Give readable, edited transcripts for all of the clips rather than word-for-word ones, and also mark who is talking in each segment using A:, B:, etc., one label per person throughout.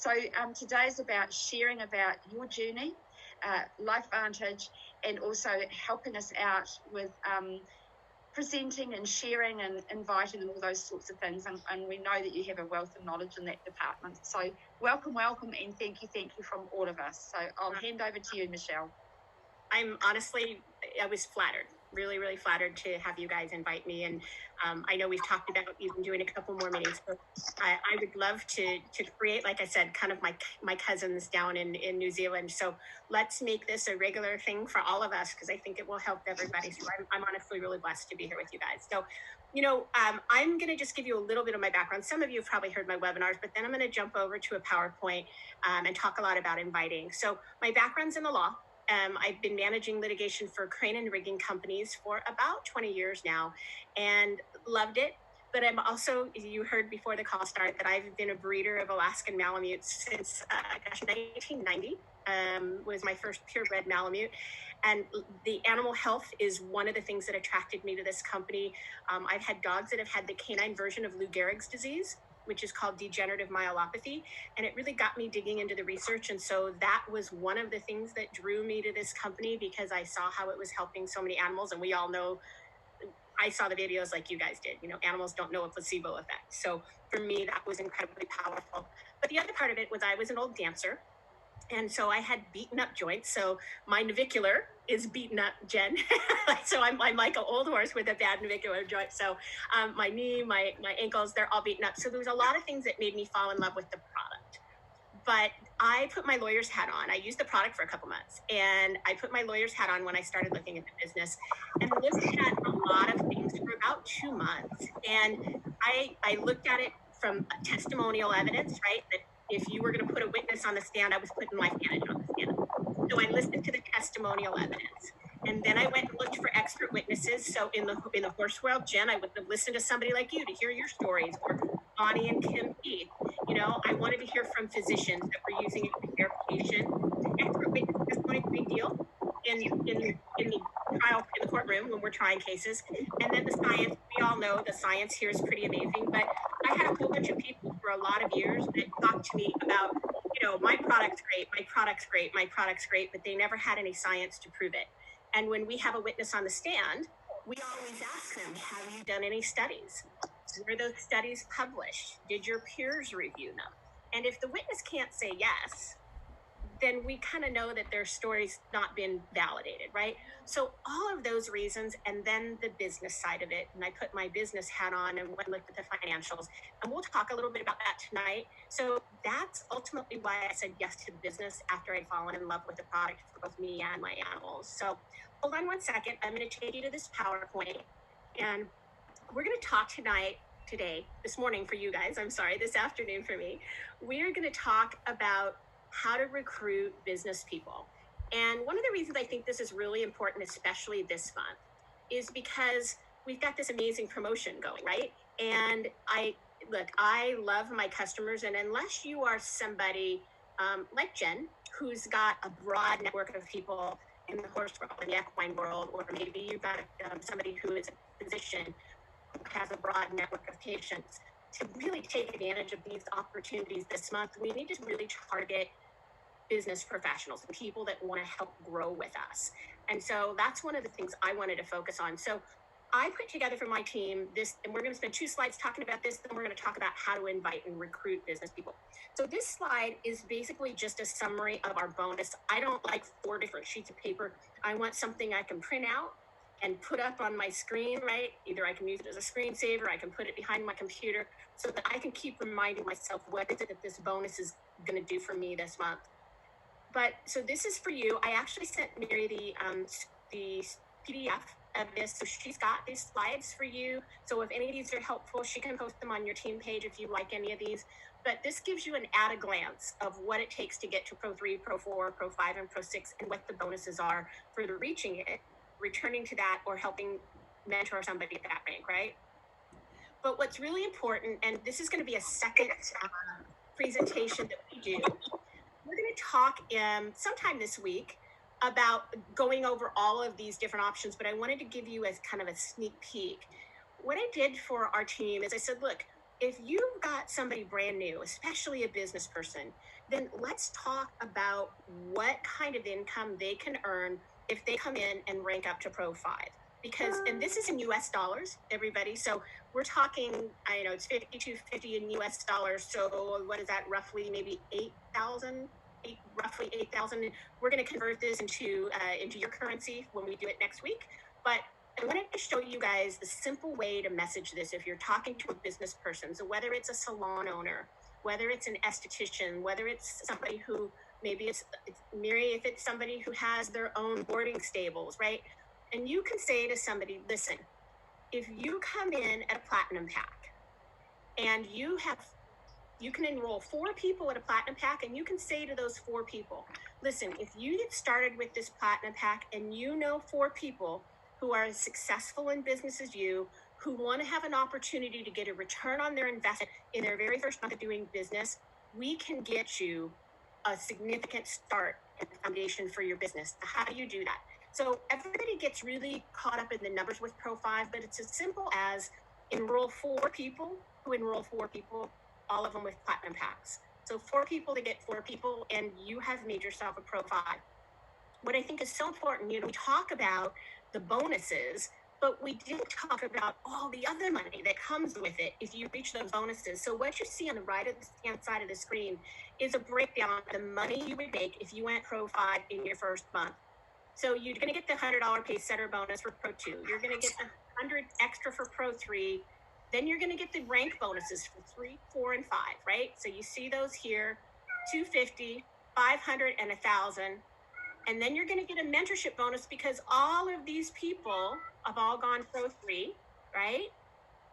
A: So today is about sharing about your journey, LifeVantage, and also helping us out with presenting and sharing and inviting and all those sorts of things. And we know that you have a wealth of knowledge in that department. So welcome, and thank you from all of us. So I'll hand over to you, Michelle.
B: I was flattered, really flattered to have you guys invite me. And I know we've talked about even doing a couple more meetings. So I would love to create, like I said, kind of my cousins down in New Zealand. So let's make this a regular thing for all of us, because I think it will help everybody. So I'm honestly really blessed to be here with you guys. So, I'm going to just give you a little bit of my background. Some of you have probably heard my webinars, but then I'm going to jump over to a PowerPoint and talk a lot about inviting. So my background's in the law. I've been managing litigation for crane and rigging companies for about 20 years now and loved it. But I'm also, you heard before the call started, that I've been a breeder of Alaskan Malamutes since 1990. Was my first purebred Malamute. And the animal health is one of the things that attracted me to this company. I've had dogs that have had the canine version of Lou Gehrig's disease, which is called degenerative myelopathy. And it really got me digging into the research. And so that was one of the things that drew me to this company, because I saw how it was helping so many animals. And we all know, I saw the videos like you guys did, animals don't know a placebo effect. So for me, that was incredibly powerful. But the other part of it was I was an old dancer. And so I had beaten up joints. So my navicular is beaten up, Jen. So I'm like an old horse with a bad navicular joint. So my knee, my ankles, they're all beaten up. So there was a lot of things that made me fall in love with the product. But I put my lawyer's hat on. I used the product for a couple months, and I put my lawyer's hat on when I started looking at the business, and looked at a lot of things for about 2 months. And I looked at it from testimonial evidence, right? That if you were going to put a witness on the stand, I was putting LifeVantage on the stand. So I listened to the testimonial evidence, and then I went and looked for expert witnesses. So in the horse world, Jen, I would have listened to somebody like you to hear your stories, or Bonnie and Kim Keith. I wanted to hear from physicians that were using it to care patients. Expert witness testimony is a big deal in the trial, in the courtroom when we're trying cases. And then the science, we all know the science here is pretty amazing. But I had a whole bunch of people for a lot of years that talked to me about, my product's great, but they never had any science to prove it. And when we have a witness on the stand, we always ask them, have you done any studies? Were those studies published? Did your peers review them? And if the witness can't say yes, then we kind of know that their story's not been validated, right? So all of those reasons, and then the business side of it, and I put my business hat on and went and looked at the financials, and we'll talk a little bit about that tonight. So that's ultimately why I said yes to the business after I'd fallen in love with the product for both me and my animals. So hold on one second. I'm going to take you to this PowerPoint, and we're going to talk this morning for you guys. This afternoon for me. We are going to talk about how to recruit business people. And one of the reasons I think this is really important, especially this month, is because we've got this amazing promotion going, right? And I love my customers. And unless you are somebody like Jen, who's got a broad network of people in the horse world and the equine world, or maybe you've got somebody who is a physician who has a broad network of patients, to really take advantage of these opportunities this month, we need to really target business professionals and people that want to help grow with us. And so that's one of the things I wanted to focus on. So I put together for my team this, and we're going to spend 2 slides talking about this, then we're going to talk about how to invite and recruit business people. So this slide is basically just a summary of our bonus. I don't like 4 different sheets of paper. I want something I can print out and put up on my screen, right? Either I can use it as a screensaver, I can put it behind my computer, so that I can keep reminding myself what is it that this bonus is going to do for me this month. But so this is for you. I actually sent Mary the PDF of this, so she's got these slides for you. So if any of these are helpful, she can post them on your team page if you like any of these. But this gives you an at a glance of what it takes to get to Pro 3, Pro 4, Pro 5, and Pro 6, and what the bonuses are for the reaching it, returning to that, or helping mentor somebody at that rank, right? But what's really important, and this is going to be a second presentation that we do, we're going to talk sometime this week about going over all of these different options, but I wanted to give you as kind of a sneak peek. What I did for our team is I said, look, if you've got somebody brand new, especially a business person, then let's talk about what kind of income they can earn if they come in and rank up to Pro 5. Because, and this is in US dollars, everybody. So we're talking, I know it's 5250 in US dollars. So what is that, roughly maybe 8,000? Roughly 8,000. We're going to convert this into your currency when we do it next week. But I wanted to show you guys the simple way to message this if you're talking to a business person. So whether it's a salon owner, whether it's an esthetician, whether it's somebody who maybe it's Mary, if it's somebody who has their own boarding stables, right? And you can say to somebody, listen, if you come in at a platinum pack and you can enroll 4 people at a platinum pack, and you can say to those 4 people, listen, if you get started with this platinum pack and you know 4 people who are as successful in business as you, who want to have an opportunity to get a return on their investment in their very first month of doing business, we can get you a significant start and foundation for your business. How do you do that? So everybody gets really caught up in the numbers with Pro 5, but it's as simple as enroll 4 people who enroll 4 people, all of them with platinum packs. So 4 people to get 4 people, and you have made yourself a Pro 5. What I think is so important, we talk about the bonuses, but we didn't talk about all the other money that comes with it if you reach those bonuses. So what you see on the right hand side of the screen is a breakdown of the money you would make if you went Pro 5 in your first month. So you're going to get the $100 pace setter bonus for Pro 2. You're going to get the 100 extra for Pro 3. Then you're going to get the rank bonuses for 3, 4, and 5, right? So you see those here, 250, 500, and 1,000. And then you're going to get a mentorship bonus because all of these people have all gone Pro 3, right?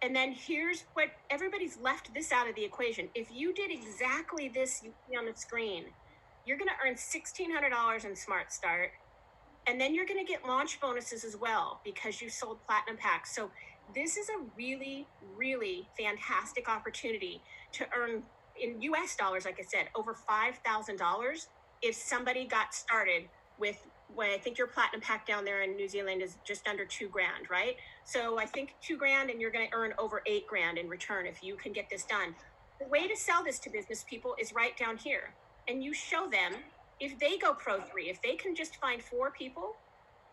B: And then here's what everybody's left this out of the equation. If you did exactly this you see on the screen, you're going to earn $1,600 in Smart Start. And then you're going to get launch bonuses as well because you sold platinum packs. So this is a really, really fantastic opportunity to earn in US dollars, like I said, over $5,000 if somebody got started with, well, I think your platinum pack down there in New Zealand is just under $2,000, right? So I think $2,000, and you're going to earn over $8,000 in return if you can get this done. The way to sell this to business people is right down here, and you show them if they go Pro 3, if they can just find 4 people,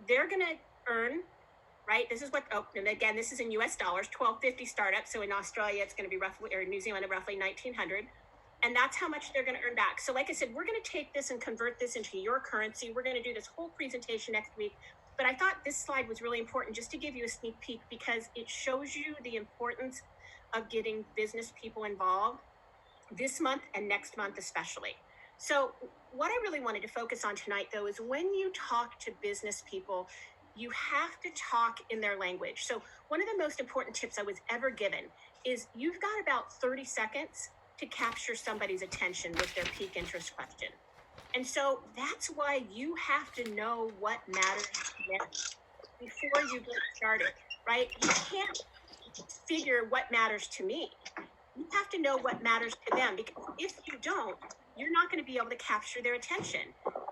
B: they're going to earn, right? This is what, and again, this is in US dollars, $1,250 startup. So in Australia, it's going to be roughly, or New Zealand, roughly 1,900. And that's how much they're going to earn back. So like I said, we're going to take this and convert this into your currency. We're going to do this whole presentation next week. But I thought this slide was really important just to give you a sneak peek because it shows you the importance of getting business people involved this month and next month especially. So what I really wanted to focus on tonight, though, is when you talk to business people, you have to talk in their language. So one of the most important tips I was ever given is you've got about 30 seconds to capture somebody's attention with their peak interest question. And so that's why you have to know what matters next before you get started, right? You can't figure what matters to me. You have to know what matters to them, because if you don't, you're not going to be able to capture their attention.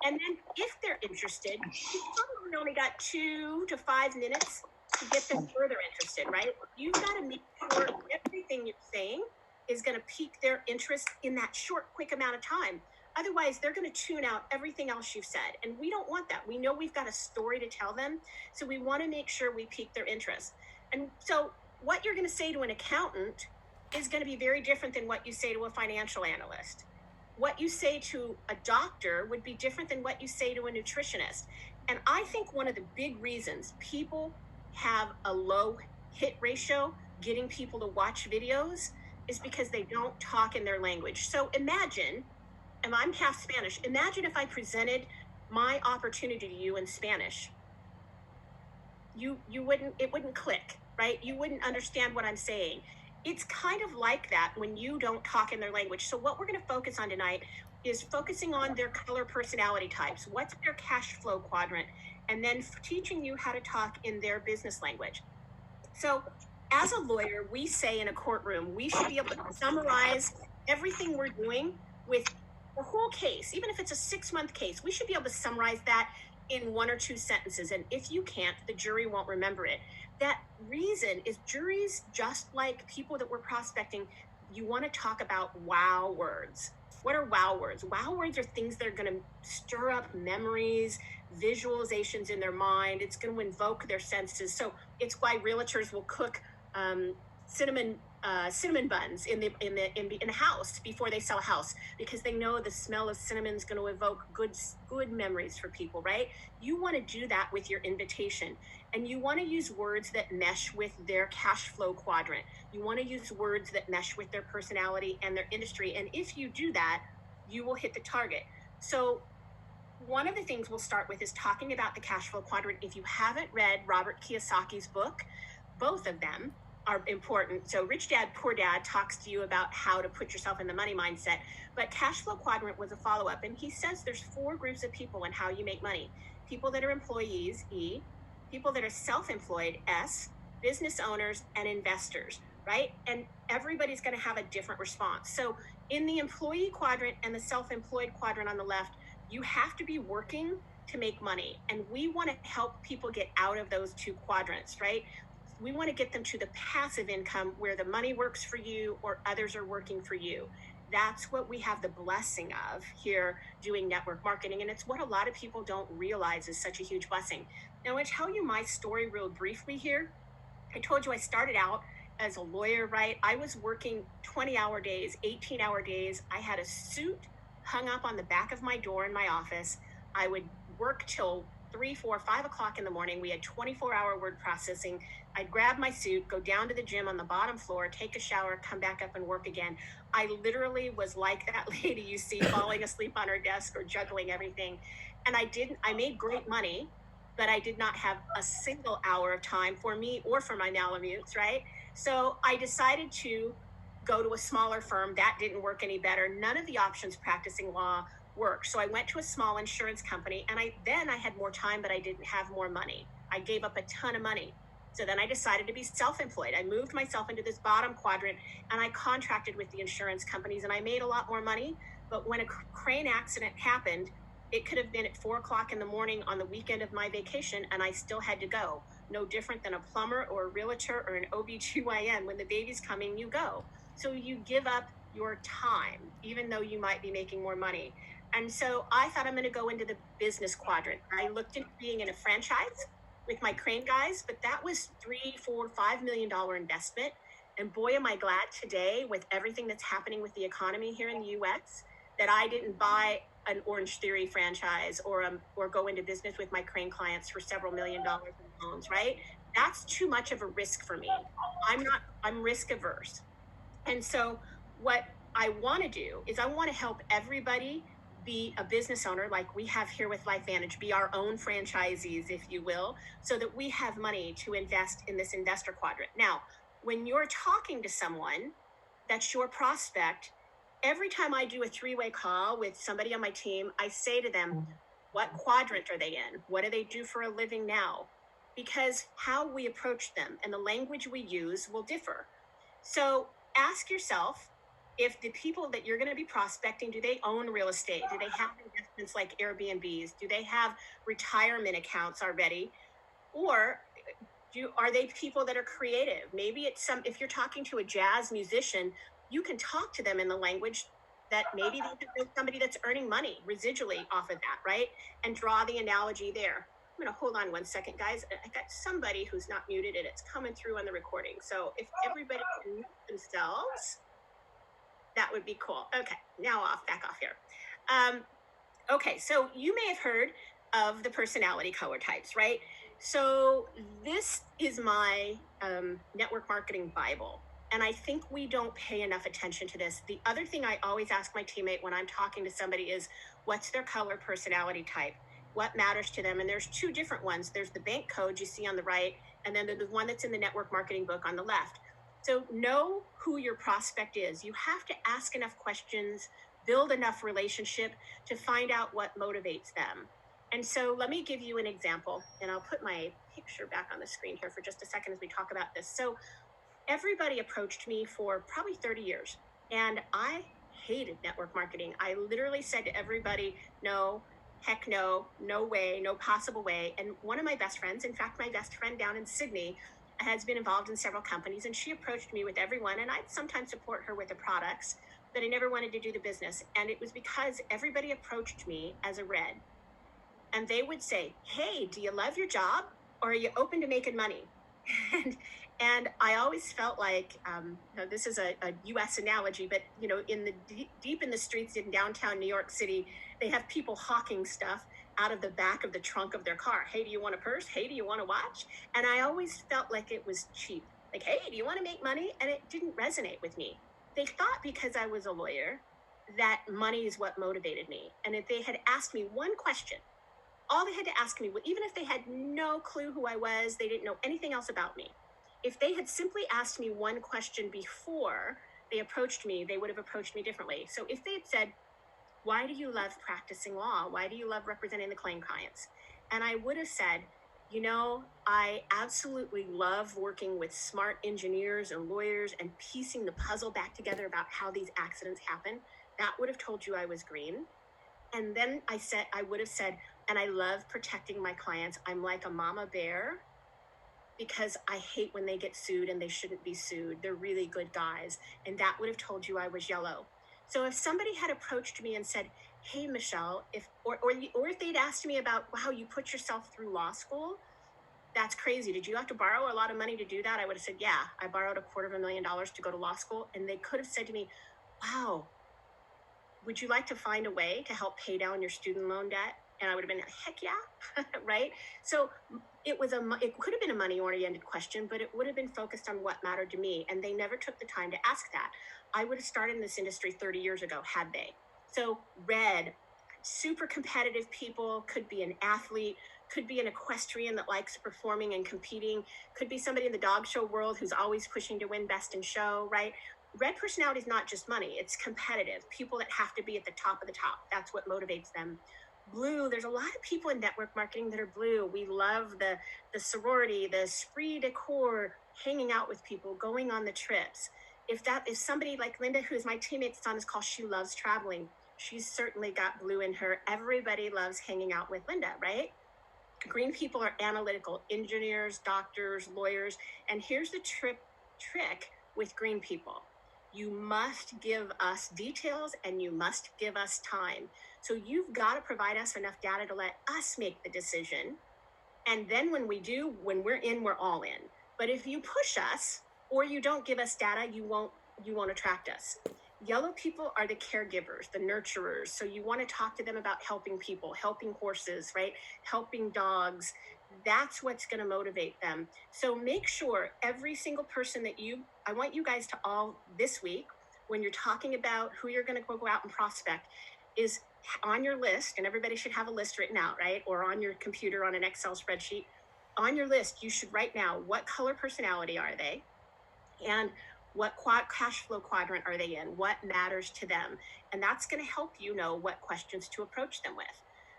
B: And then if they're interested, you probably only got 2 to 5 minutes to get them further interested, right? You've got to make sure everything you're saying is going to pique their interest in that short, quick amount of time. Otherwise, they're going to tune out everything else you've said. And we don't want that. We know we've got a story to tell them. So we want to make sure we pique their interest. And so what you're going to say to an accountant is going to be very different than what you say to a financial analyst. What you say to a doctor would be different than what you say to a nutritionist. And I think one of the big reasons people have a low hit ratio getting people to watch videos is because they don't talk in their language. So imagine, and I'm half Spanish, imagine if I presented my opportunity to you in Spanish. It wouldn't click, right? You wouldn't understand what I'm saying. It's kind of like that when you don't talk in their language. So what we're going to focus on tonight is focusing on their color personality types. What's their cash flow quadrant? And then teaching you how to talk in their business language. So as a lawyer, we say in a courtroom, we should be able to summarize everything we're doing with the whole case. Even if it's a 6-month case, we should be able to summarize that in 1 or 2 sentences. And if you can't, the jury won't remember it. That reason is juries, just like people that we're prospecting, you want to talk about wow words. What are wow words? Wow words are things that are going to stir up memories, visualizations in their mind. It's going to invoke their senses. So it's why realtors will cook cinnamon buns in the house before they sell a house, because they know the smell of cinnamon is going to evoke good memories for people, right? You want to do that with your invitation, and you want to use words that mesh with their cash flow quadrant. You want to use words that mesh with their personality and their industry, and if you do that, you will hit the target. So one of the things we'll start with is talking about the cash flow quadrant. If you haven't read Robert Kiyosaki's book, both of them are important. So Rich Dad, Poor Dad talks to you about how to put yourself in the money mindset, but cash flow quadrant was a follow-up. And he says there's 4 groups of people in how you make money. People that are employees, E, people that are self-employed, S, business owners, and investors, right? And everybody's going to have a different response. So in the employee quadrant and the self-employed quadrant on the left, you have to be working to make money. And we want to help people get out of those 2 quadrants, right? We want to get them to the passive income where the money works for you or others are working for you. That's what we have the blessing of here doing network marketing. And it's what a lot of people don't realize is such a huge blessing. Now, I'm going to tell you my story real briefly here. I told you I started out as a lawyer, right? I was working 20-hour days, 18-hour days. I had a suit hung up on the back of my door in my office. I would work till 3, 4, 5 o'clock in the morning. We had 24-hour word processing. I'd grab my suit, go down to the gym on the bottom floor, take a shower, come back up and work again. I literally was like that lady you see falling asleep on her desk or juggling everything. And I made great money, but I did not have a single hour of time for me or for my Malamutes, right? So I decided to go to a smaller firm. That didn't work any better. None of the options practicing law worked. So I went to a small insurance company, and I had more time, but I didn't have more money. I gave up a ton of money. So then I decided to be self-employed. I moved myself into this bottom quadrant, and I contracted with the insurance companies, and I made a lot more money. But when a crane accident happened, it could have been at 4 o'clock in the morning on the weekend of my vacation, and I still had to go. No different than a plumber or a realtor or an OB/GYN. When the baby's coming, you go. So you give up your time, even though you might be making more money. And so I thought I'm going to go into the business quadrant. I looked into being in a franchise with my crane guys, but that was $3, $4, $5 million investment. And boy, am I glad today, with everything that's happening with the economy here in the US, that I didn't buy an Orange Theory franchise or go into business with my crane clients for several $1 million in loans, right? That's too much of a risk for me. I'm risk averse. And so what I want to do is I want to help everybody be a business owner like we have here with LifeVantage, be our own franchisees, if you will, so that we have money to invest in this investor quadrant. Now, when you're talking to someone that's your prospect, every time I do a 3-way call with somebody on my team, I say to them, what quadrant are they in? What do they do for a living now? Because how we approach them and the language we use will differ. So ask yourself, if the people that you're going to be prospecting, do they own real estate? Do they have investments like Airbnbs? Do they have retirement accounts already? Or are they people that are creative? Maybe it's if you're talking to a jazz musician, you can talk to them in the language that maybe somebody that's earning money residually off of that, right? And draw the analogy there. I'm going to hold on one second, guys. I got somebody who's not muted and it's coming through on the recording. So if everybody can mute themselves, that would be cool. Okay, now back off here. Okay, so you may have heard of the personality color types, right? So this is my network marketing Bible. And I think we don't pay enough attention to this. The other thing I always ask my teammate when I'm talking to somebody is, what's their color personality type? What matters to them? And there's 2 different ones. There's the bank code you see on the right, and then there's the one that's in the network marketing book on the left. So know who your prospect is. You have to ask enough questions, build enough relationship to find out what motivates them. And so let me give you an example, and I'll put my picture back on the screen here for just a second as we talk about this. So everybody approached me for probably 30 years, and I hated network marketing. I literally said to everybody, no, heck no, no way, no possible way. And one of my best friends, in fact, my best friend down in Sydney, has been involved in several companies, and she approached me with everyone, and I'd sometimes support her with the products, but I never wanted to do the business. And it was because everybody approached me as a red, and they would say, hey, do you love your job, or are you open to making money? and I always felt like, this is a U.S. analogy, but in the deep in the streets in downtown New York City, they have people hawking stuff out of the back of the trunk of their car. Hey, do you want a purse? Hey, do you want a watch? And I always felt like it was cheap. Like, hey, do you want to make money? And it didn't resonate with me. They thought because I was a lawyer that money is what motivated me. And if they had asked me one question, all they had to ask me, even if they had no clue who I was, they didn't know anything else about me. If they had simply asked me one question before they approached me, they would have approached me differently. So if they had said, why do you love practicing law? Why do you love representing the claim clients? And I would have said, I absolutely love working with smart engineers and lawyers and piecing the puzzle back together about how these accidents happen. That would have told you I was green. And then I would have said, and I love protecting my clients. I'm like a mama bear because I hate when they get sued and they shouldn't be sued. They're really good guys. And that would have told you I was yellow. So if somebody had approached me and said, hey, Michelle, or if they'd asked me about, wow, you put yourself through law school, that's crazy. Did you have to borrow a lot of money to do that? I would have said, yeah, I borrowed $250,000 to go to law school. And they could have said to me, wow, would you like to find a way to help pay down your student loan debt? And I would have been, heck yeah, right? So it could have been a money-oriented question, but it would have been focused on what mattered to me. And they never took the time to ask that. I would have started in this industry 30 years ago, had they. So red, super competitive people, could be an athlete, could be an equestrian that likes performing and competing, could be somebody in the dog show world who's always pushing to win best in show, right? Red personality is not just money, it's competitive. People that have to be at the top of the top. That's what motivates them. Blue, there's a lot of people in network marketing that are blue. We love the sorority, the esprit de corps, hanging out with people, going on the trips. If somebody like Linda, who's my teammate that's on this call, she loves traveling. She's certainly got blue in her. Everybody loves hanging out with Linda, right? Green people are analytical, engineers, doctors, lawyers. And here's the trick with green people. You must give us details and you must give us time. So you've got to provide us enough data to let us make the decision. And then when we're in, we're all in. But if you push us or you don't give us data, you won't attract us. Yellow people are the caregivers, the nurturers. So you want to talk to them about helping people, helping horses, right? Helping dogs. That's what's going to motivate them. So make sure every single person I want you guys to all this week, when you're talking about who you're going to go out and prospect, is on your list, and everybody should have a list written out, right? Or on your computer on an Excel spreadsheet. On your list, you should write now, what color personality are they? And what cash flow quadrant are they in? What matters to them? And that's going to help you know what questions to approach them with.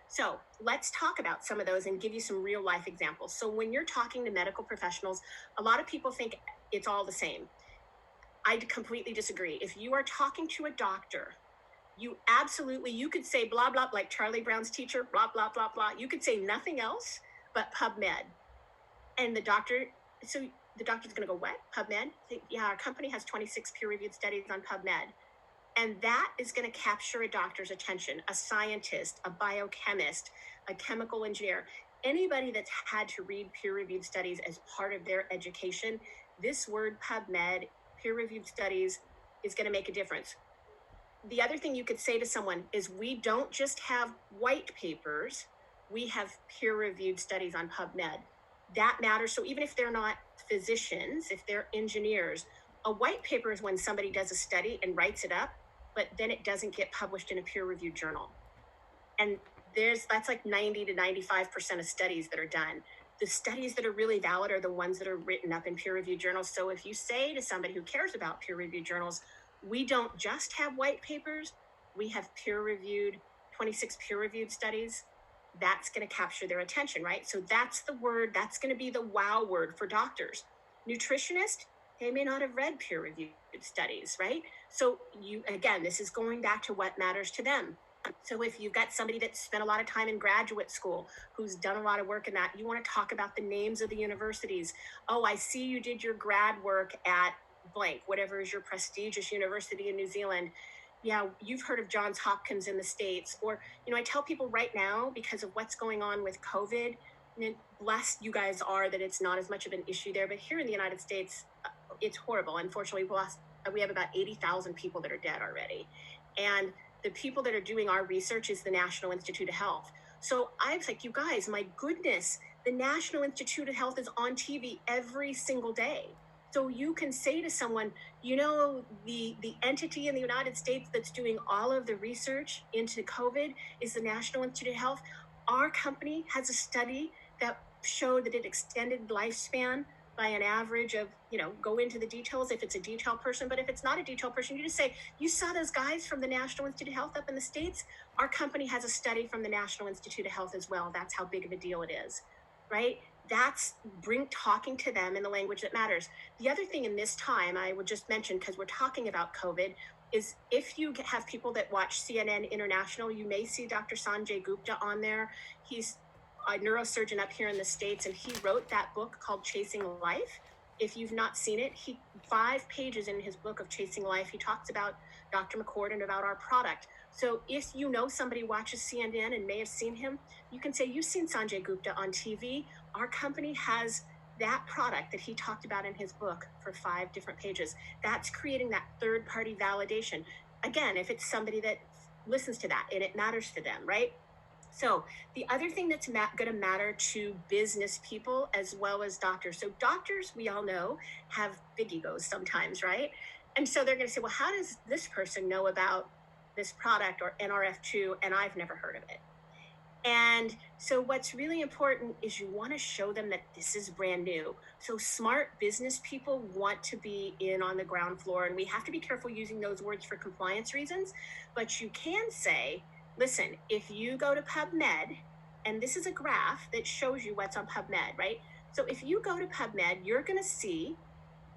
B: So let's talk about some of those and give you some real life examples. So when you're talking to medical professionals, a lot of people think it's all the same. I completely disagree. If you are talking to a doctor, you could say blah, blah, like Charlie Brown's teacher, blah, blah, blah, blah. You could say nothing else but PubMed. And the doctor's going to go, what? PubMed? Yeah, our company has 26 peer-reviewed studies on PubMed. And that is going to capture a doctor's attention, a scientist, a biochemist, a chemical engineer, anybody that's had to read peer-reviewed studies as part of their education. This word PubMed, peer-reviewed studies, is going to make a difference. The other thing you could say to someone is, we don't just have white papers, we have peer-reviewed studies on PubMed. That matters. So even if they're not physicians, if they're engineers, a white paper is when somebody does a study and writes it up, but then it doesn't get published in a peer-reviewed journal. And that's like 90 to 95% of studies that are done. The studies that are really valid are the ones that are written up in peer-reviewed journals. So if you say to somebody who cares about peer-reviewed journals, we don't just have white papers, we have 26 peer-reviewed studies, that's going to capture their attention, right? So that's the word, that's going to be the wow word for doctors. Nutritionist, they may not have read peer-reviewed studies, right? So again, this is going back to what matters to them. So if you've got somebody that spent a lot of time in graduate school, who's done a lot of work in that, you want to talk about the names of the universities. Oh, I see you did your grad work at blank, whatever is your prestigious university in New Zealand. Yeah, you've heard of Johns Hopkins in the States. Or, I tell people right now, because of what's going on with COVID, and blessed you guys are that it's not as much of an issue there. But here in the United States, it's horrible. Unfortunately, we have about 80,000 people that are dead already. And the people that are doing our research is the National Institute of Health. So I was like, you guys, my goodness, the National Institute of Health is on TV every single day. So you can say to someone, the entity in the United States that's doing all of the research into COVID is the National Institute of Health. Our company has a study that showed that it extended lifespan by an average of, go into the details if it's a detail person. But if it's not a detail person, you just say, you saw those guys from the National Institute of Health up in the States? Our company has a study from the National Institute of Health as well. That's how big of a deal it is, right? That's talking to them in the language that matters. The other thing in this time, I would just mention, because we're talking about COVID, is if you have people that watch CNN International, you may see Dr. Sanjay Gupta on there. He's a neurosurgeon up here in the States, and he wrote that book called Chasing Life. If you've not seen it, 5 pages in his book of Chasing Life, he talks about Dr. McCord and about our product. So if somebody watches CNN and may have seen him, you can say, you've seen Sanjay Gupta on TV. Our company has that product that he talked about in his book for 5 different pages. That's creating that third-party validation. Again, if it's somebody that listens to that and it matters to them, right? So the other thing that's going to matter to business people as well as doctors. So doctors, we all know, have big egos sometimes, right? And so they're going to say, well, how does this person know about this product or NRF2 and I've never heard of it? And so what's really important is you want to show them that this is brand new. So smart business people want to be in on the ground floor, and we have to be careful using those words for compliance reasons. But you can say, listen, if you go to PubMed, and this is a graph that shows you what's on PubMed, right? So if you go to PubMed, you're going to see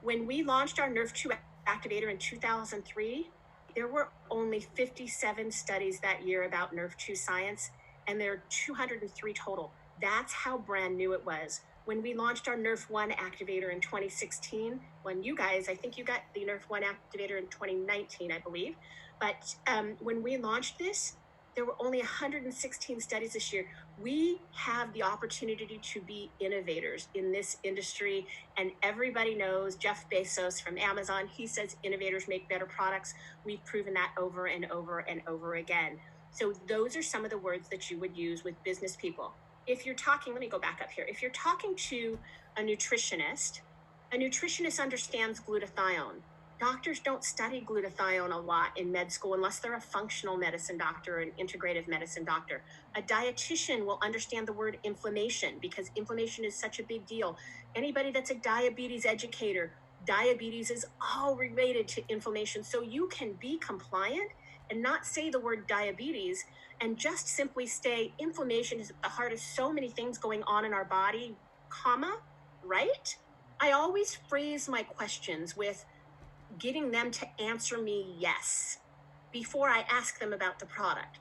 B: when we launched our NRF2 activator in 2003, there were only 57 studies that year about NRF2 science, and there are 203 total. That's how brand new it was. When we launched our NRF1 activator in 2016, when you guys, I think you got the NRF1 activator in 2019, I believe. But when we launched this, there were only 116 studies this year. We have the opportunity to be innovators in this industry, and everybody knows Jeff Bezos from Amazon. He says innovators make better products. We've proven that over and over and over again. So those are some of the words that you would use with business people. If you're talking, let me go back up here. If you're talking to a nutritionist understands glutathione. Doctors don't study glutathione a lot in med school unless they're a functional medicine doctor or an integrative medicine doctor. A dietitian will understand the word inflammation because inflammation is such a big deal. Anybody that's a diabetes educator, diabetes is all related to inflammation. So you can be compliant and not say the word diabetes and just simply say inflammation is at the heart of so many things going on in our body, right? I always phrase my questions with getting them to answer me yes before I ask them about the product.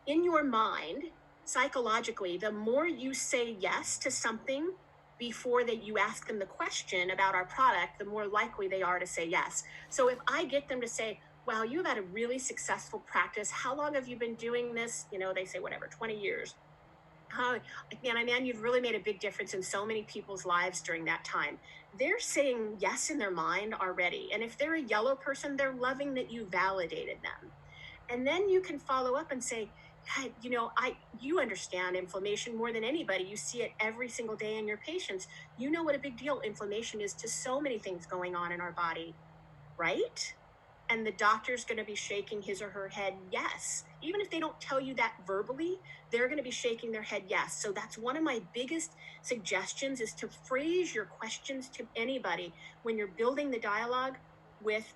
B: In your mind, psychologically, the more you say yes to something before that you ask them the question about our product, the more likely they are to say yes. So if I get them to say, wow, you've had a really successful practice. How long have you been doing this? They say, whatever, 20 years. Man, you've really made a big difference in so many people's lives during that time. They're saying yes in their mind already. And if they're a yellow person, they're loving that you validated them. And then you can follow up and say, you understand inflammation more than anybody. You see it every single day in your patients. You know what a big deal inflammation is to so many things going on in our body, right? And the doctor's going to be shaking his or her head yes. Even if they don't tell you that verbally, they're going to be shaking their head yes. So that's one of my biggest suggestions, is to phrase your questions to anybody when you're building the dialogue with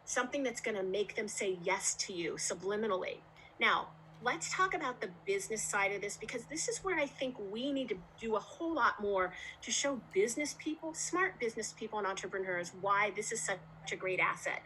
B: something that's going to make them say yes to you subliminally. Now, let's talk about the business side of this, because this is where I think we need to do a whole lot more to show business people, smart business people and entrepreneurs, why this is such a great asset.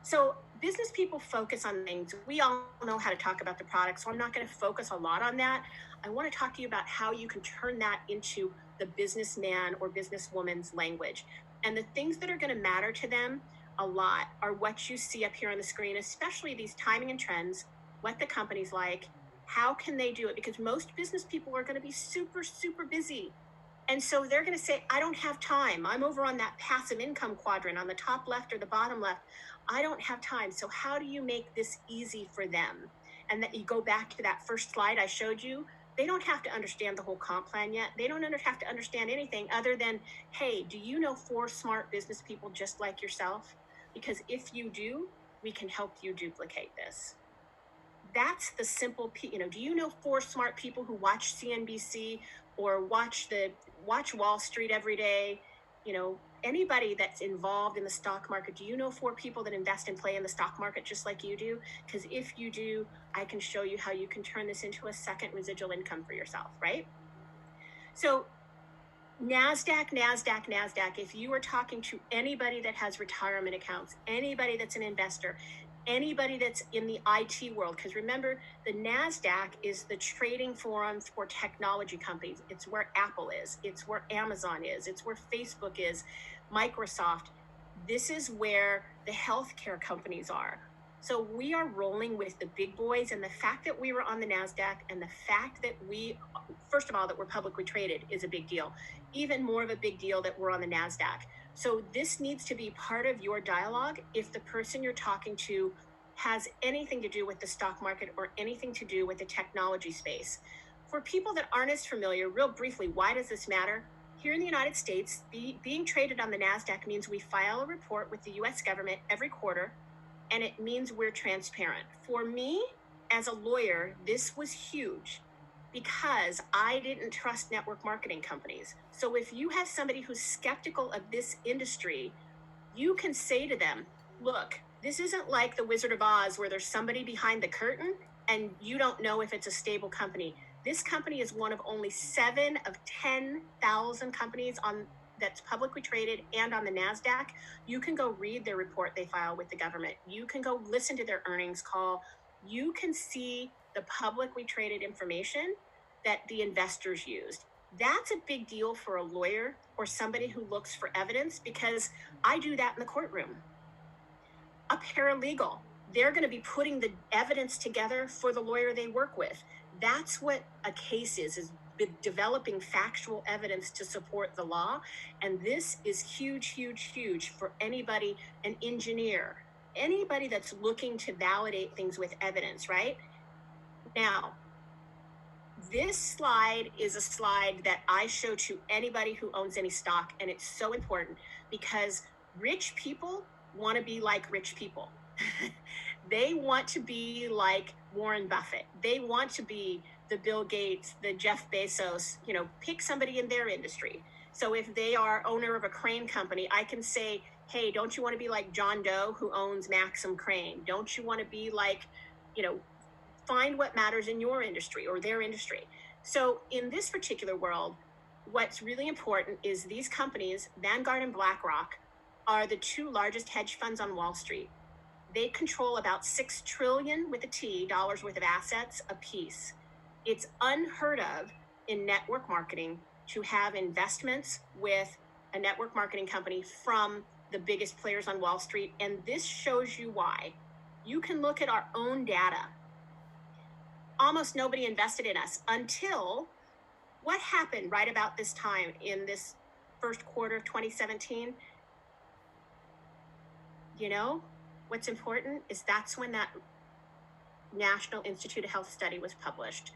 B: So business people focus on things. We all know how to talk about the product, so I'm not going to focus a lot on that. I want to talk to you about how you can turn that into the businessman or businesswoman's language. And the things that are going to matter to them a lot are what you see up here on the screen, especially these timing and trends, what the company's like, how can they do it? Because most business people are going to be super, super busy. And so they're going to say, I don't have time. I'm over on that passive income quadrant on the top left or the bottom left. I don't have time. So how do you make this easy for them? And that you go back to that first slide I showed you. They don't have to understand the whole comp plan yet. They don't have to understand anything other than, hey, do you know 4 smart business people just like yourself? Because if you do, we can help you duplicate this. That's the simple, do you know 4 smart people who watch CNBC or watch Wall Street every day? Anybody that's involved in the stock market, do you know 4 people that invest and play in the stock market just like you do? Because if you do, I can show you how you can turn this into a second residual income for yourself, right? So NASDAQ, if you are talking to anybody that has retirement accounts, anybody that's an investor, anybody that's in the IT world, because remember, the NASDAQ is the trading forum for technology companies. It's where Apple is. It's where Amazon is. It's where Facebook is, Microsoft. This is where the healthcare companies are. So we are rolling with the big boys, and the fact that we were on the NASDAQ and the fact that first of all, that we're publicly traded is a big deal. Even more of a big deal that we're on the NASDAQ. So this needs to be part of your dialogue if the person you're talking to has anything to do with the stock market or anything to do with the technology space. For people that aren't as familiar, real briefly, why does this matter? Here in the United States, being traded on the NASDAQ means we file a report with the US government every quarter, and it means we're transparent. For me, as a lawyer, this was huge because I didn't trust network marketing companies. So if you have somebody who's skeptical of this industry, you can say to them, look, this isn't like the Wizard of Oz where there's somebody behind the curtain and you don't know if it's a stable company. This company is one of only 7 of 10,000 companies that's publicly traded and on the NASDAQ. You can go read their report they file with the government. You can go listen to their earnings call. You can see the publicly traded information that the investors used. That's a big deal for a lawyer or somebody who looks for evidence, because I do that in the courtroom. A paralegal, they're going to be putting the evidence together for the lawyer they work with. That's what a case is developing factual evidence to support the law. And this is huge, huge, huge for anybody, an engineer, anybody that's looking to validate things with evidence, right? Now, this slide is a slide that I show to anybody who owns any stock, and it's so important because rich people want to be like rich people. They want to be like Warren Buffett. They want to be the Bill Gates, the Jeff Bezos, pick somebody in their industry. So if they are owner of a crane company, I can say, hey, don't you want to be like John Doe who owns Maxim Crane? Don't you want to be like, find what matters in your industry or their industry. So in this particular world, what's really important is these companies, Vanguard and BlackRock, are the 2 largest hedge funds on Wall Street. They control about $6 trillion with a T dollars worth of assets apiece. It's unheard of in network marketing to have investments with a network marketing company from the biggest players on Wall Street. And this shows you why. You can look at our own data. Almost nobody invested in us until what happened right about this time in this first quarter of 2017. What's important is that's when that National Institute of Health study was published.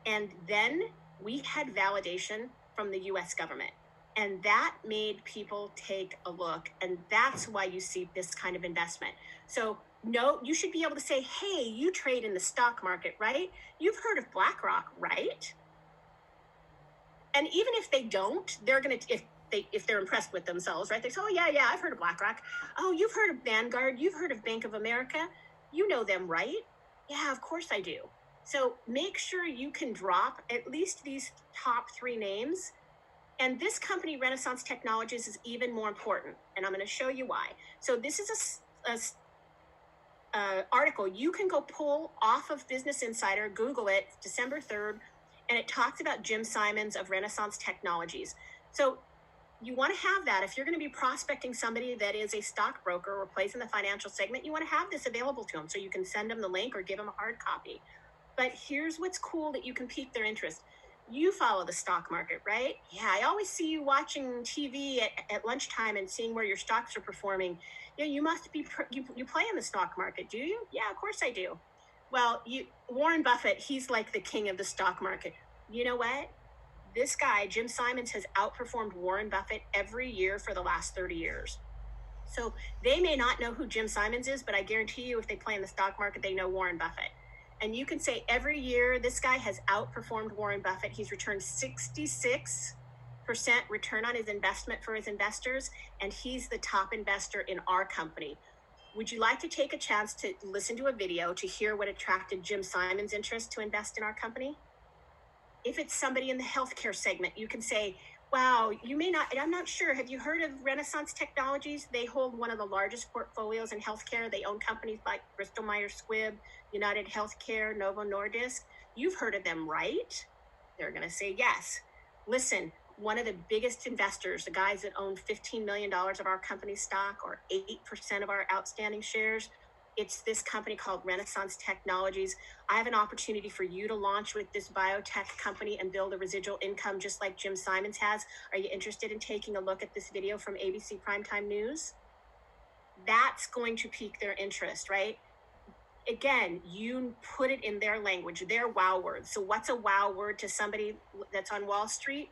B: And then we had validation from the US government. And that made people take a look. And that's why you see this kind of investment. So no, you should be able to say, hey, you trade in the stock market, right? You've heard of BlackRock, right? And even if they don't, they're going to, if they're impressed with themselves, right? They say, oh, yeah, I've heard of BlackRock. Oh, you've heard of Vanguard. You've heard of Bank of America. You know them, right? Yeah, of course I do. So make sure you can drop at least these top 3 names. And this company, Renaissance Technologies, is even more important. And I'm going to show you why. So this is article you can go pull off of Business Insider, Google it, December 3rd, and it talks about Jim Simons of Renaissance Technologies. So you want to have that. If you're going to be prospecting somebody that is a stockbroker or plays in the financial segment, you want to have this available to them so you can send them the link or give them a hard copy. But here's what's cool that you can pique their interest. You follow the stock market, right? Yeah, I always see you watching TV at lunchtime and seeing where your stocks are performing. Yeah, you must be, you play in the stock market, do you? Yeah, of course I do. Well, Warren Buffett, he's like the king of the stock market. You know what? This guy, Jim Simons, has outperformed Warren Buffett every year for the last 30 years. So they may not know who Jim Simons is, but I guarantee you if they play in the stock market, they know Warren Buffett. And you can say every year this guy has outperformed Warren Buffett. He's returned 66% return on his investment for his investors, and he's the top investor in our company. Would you like to take a chance to listen to a video to hear what attracted Jim Simons' interest to invest in our company? If it's somebody in the healthcare segment, you can say, wow, you may not, I'm not sure. Have you heard of Renaissance Technologies? They hold one of the largest portfolios in healthcare. They own companies like Bristol Myers Squibb, United Healthcare, Novo Nordisk. You've heard of them, right? They're going to say yes. Listen, one of the biggest investors, the guys that own $15 million of our company's stock or 8% of our outstanding shares, it's this company called Renaissance Technologies. I have an opportunity for you to launch with this biotech company and build a residual income just like Jim Simons has. Are you interested in taking a look at this video from ABC Primetime News? That's going to pique their interest, right? Again, you put it in their language, their wow words. So what's a wow word to somebody that's on Wall Street?